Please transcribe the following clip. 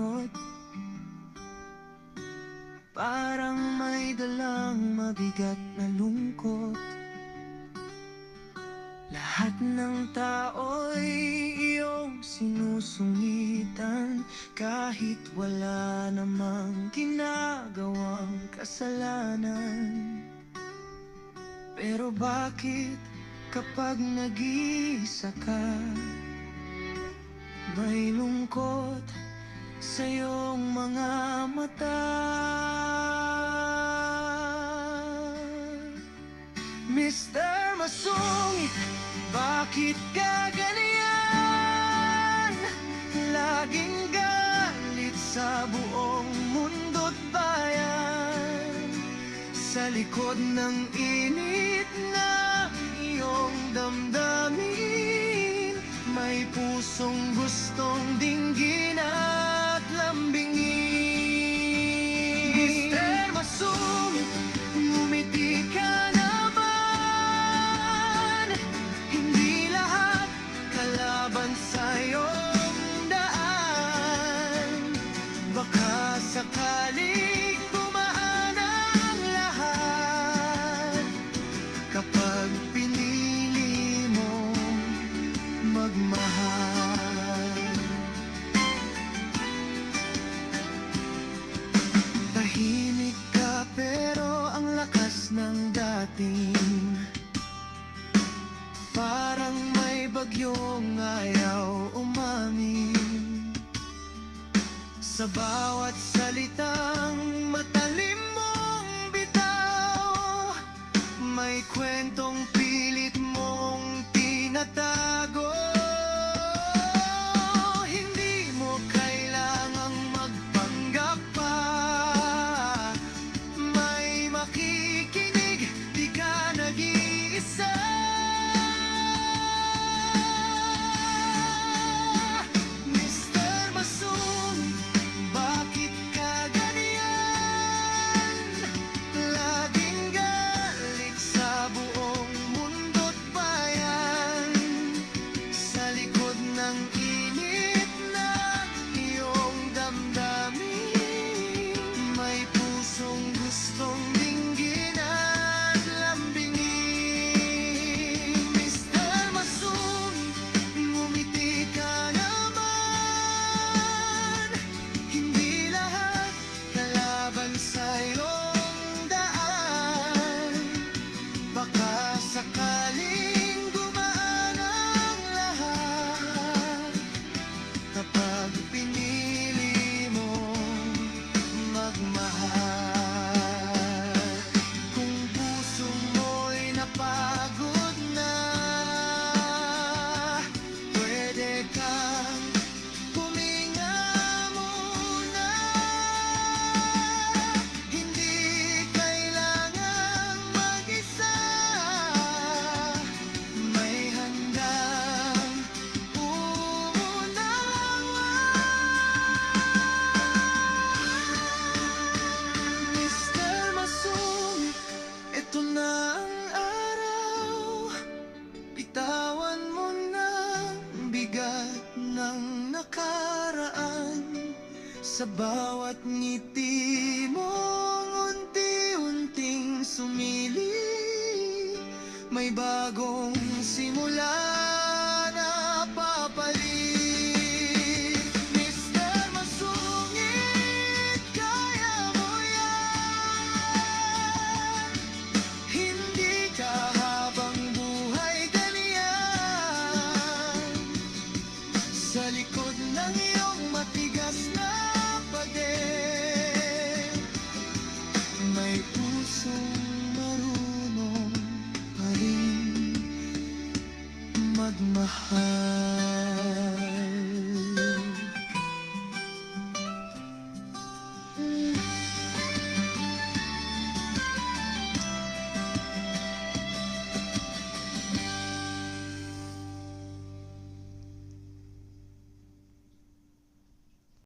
lungkot, parang may dalang mabigat na lungkot. Lahat ng tao'y iyong sinusungitan, kahit wala namang ginagawang kasalanan. Pero bakit kapag nag-iisa ka, may lungkot sa iyong mga mata? Mr. Masungit, bakit ka ganyan? Laging galit sa buong mundo't bayan. Sa likod ng init ng iyong damdamin, may pusong gustong dinggin at lambingin. Mr. Masungit, ngumiti ka naman. Hindi lahat kalaban sa iyong daan. Baka sakaling gumaan ang lahat kapag pinili mo magmahal. Tahimik ka pero ang lakas ng dating, parang may bagyong ayaw umamin. Sa bawat salitang matalim mong bitaw, may kwentong pilit mong tinatago. Hindi mo kailangang magpanggap pa, may makikinig, di ka nag-iisa. Mr. Masungit, bakit ka ganyan? Laging galit sa buong mundo't bayan. Sa likod ng init ng iyong damdamin, may pusong gustong dinggin at lambingin. Mr. Masungit, ngumiti ka naman. Hindi lahat kalaban sa iyong daan. Baka sakaling gumaan ang lahat kapag pinili mo magmahal. Kung puso mo'y napagod na, pwede kang huminga muna. Hindi kailangang mag-isa, may handang uunawa. Mr. Masungit, ito na ang araw. Bitawan mo na ang bigat ng nakaraan. Sa bawat ngiti mong unti-unting sumili, may bagong simula.